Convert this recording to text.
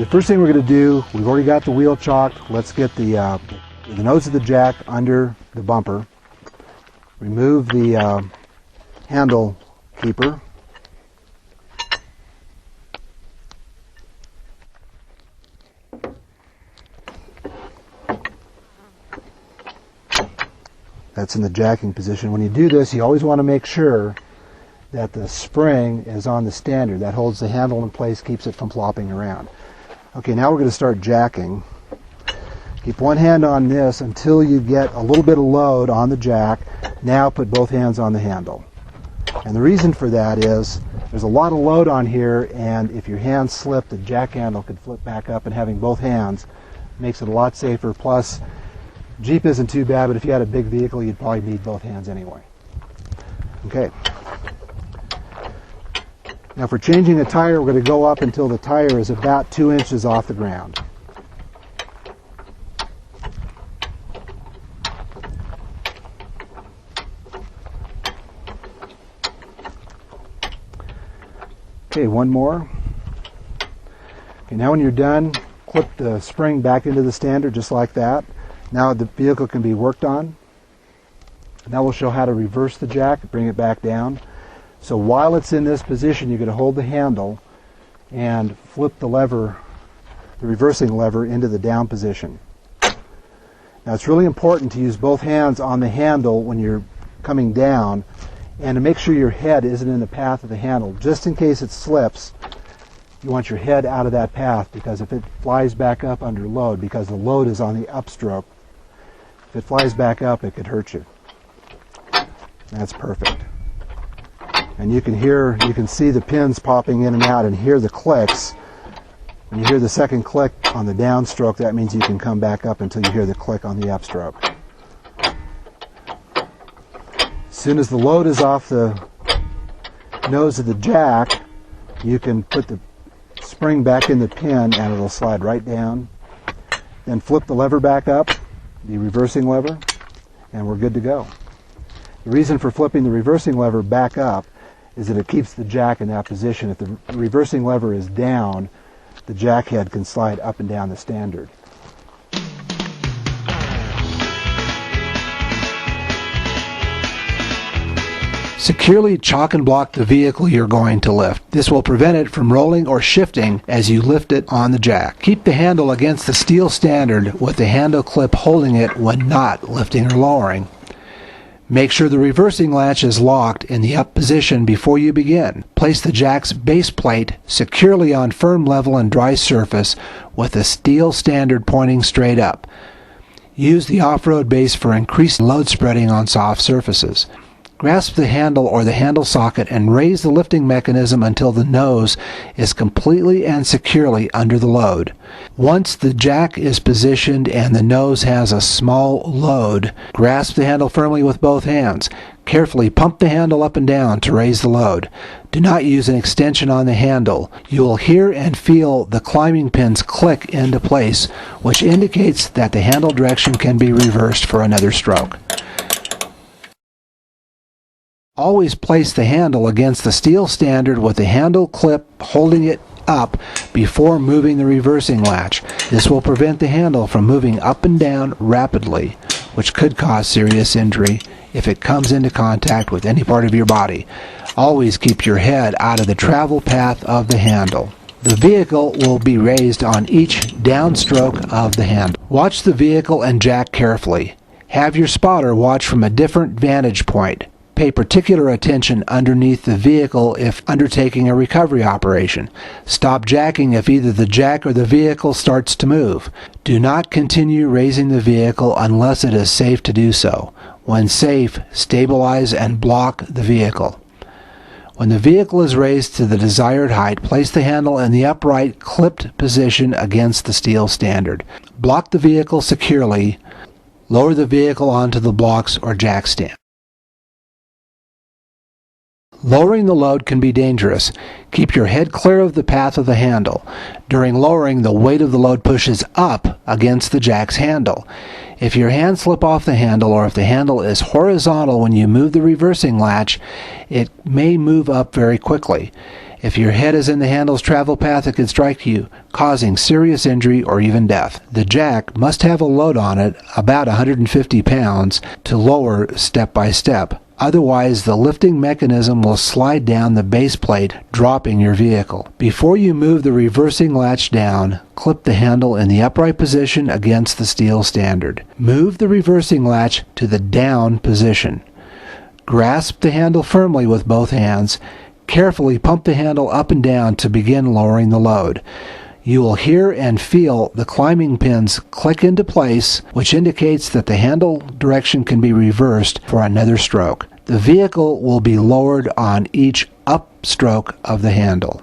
the first thing we're going to do, we've already got the wheel chalked. Let's get the nose of the jack under the bumper. Remove the handle keeper. That's in the jacking position. When you do this, you always want to make sure that the spring is on the standard. That holds the handle in place, keeps it from flopping around. Okay, now we're going to start jacking. Keep one hand on this until you get a little bit of load on the jack. Now put both hands on the handle. And the reason for that is there's a lot of load on here, and if your hand slipped, the jack handle could flip back up, and having both hands makes it a lot safer. Plus, Jeep isn't too bad, but if you had a big vehicle, you'd probably need both hands anyway. Okay. Now for changing a tire, we're going to go up until the tire is about 2 inches off the ground. Okay, one more. Okay, now when you're done, clip the spring back into the standard just like that. Now the vehicle can be worked on. Now we'll show how to reverse the jack, bring it back down. So while it's in this position, you're going to hold the handle and flip the lever, the reversing lever, into the down position. Now it's really important to use both hands on the handle when you're coming down, and to make sure your head isn't in the path of the handle. Just in case it slips, you want your head out of that path, because if it flies back up under load, because the load is on the upstroke, if it flies back up, it could hurt you. That's perfect. And you can see the pins popping in and out and hear the clicks. When you hear the second click on the downstroke, that means you can come back up until you hear the click on the upstroke. As soon as the load is off the nose of the jack, you can put the spring back in the pin and it'll slide right down. Then flip the lever back up, the reversing lever, and we're good to go. The reason for flipping the reversing lever back up is that it keeps the jack in that position. If the reversing lever is down, the jack head can slide up and down the standard. Securely chock and block the vehicle you're going to lift. This will prevent it from rolling or shifting as you lift it on the jack. Keep the handle against the steel standard with the handle clip holding it when not lifting or lowering. Make sure the reversing latch is locked in the up position before you begin. Place the jack's base plate securely on firm, level, and dry surface with the steel standard pointing straight up. Use the off-road base for increased load spreading on soft surfaces. Grasp the handle or the handle socket and raise the lifting mechanism until the nose is completely and securely under the load. Once the jack is positioned and the nose has a small load, grasp the handle firmly with both hands. Carefully pump the handle up and down to raise the load. Do not use an extension on the handle. You will hear and feel the climbing pins click into place, which indicates that the handle direction can be reversed for another stroke. Always place the handle against the steel standard with the handle clip holding it up before moving the reversing latch. This will prevent the handle from moving up and down rapidly, which could cause serious injury if it comes into contact with any part of your body. Always keep your head out of the travel path of the handle. The vehicle will be raised on each downstroke of the handle. Watch the vehicle and jack carefully. Have your spotter watch from a different vantage point. Pay particular attention underneath the vehicle if undertaking a recovery operation. Stop jacking if either the jack or the vehicle starts to move. Do not continue raising the vehicle unless it is safe to do so. When safe, stabilize and block the vehicle. When the vehicle is raised to the desired height, place the handle in the upright, clipped position against the steel standard. Block the vehicle securely. Lower the vehicle onto the blocks or jack stand. Lowering the load can be dangerous. Keep your head clear of the path of the handle. During lowering, the weight of the load pushes up against the jack's handle. If your hands slip off the handle, or if the handle is horizontal when you move the reversing latch, it may move up very quickly. If your head is in the handle's travel path, it could strike you, causing serious injury or even death. The jack must have a load on it about 150 pounds to lower step by step. Otherwise, the lifting mechanism will slide down the base plate, dropping your vehicle. Before you move the reversing latch down, clip the handle in the upright position against the steel standard. Move the reversing latch to the down position. Grasp the handle firmly with both hands. Carefully pump the handle up and down to begin lowering the load. You will hear and feel the climbing pins click into place, which indicates that the handle direction can be reversed for another stroke. The vehicle will be lowered on each up stroke of the handle.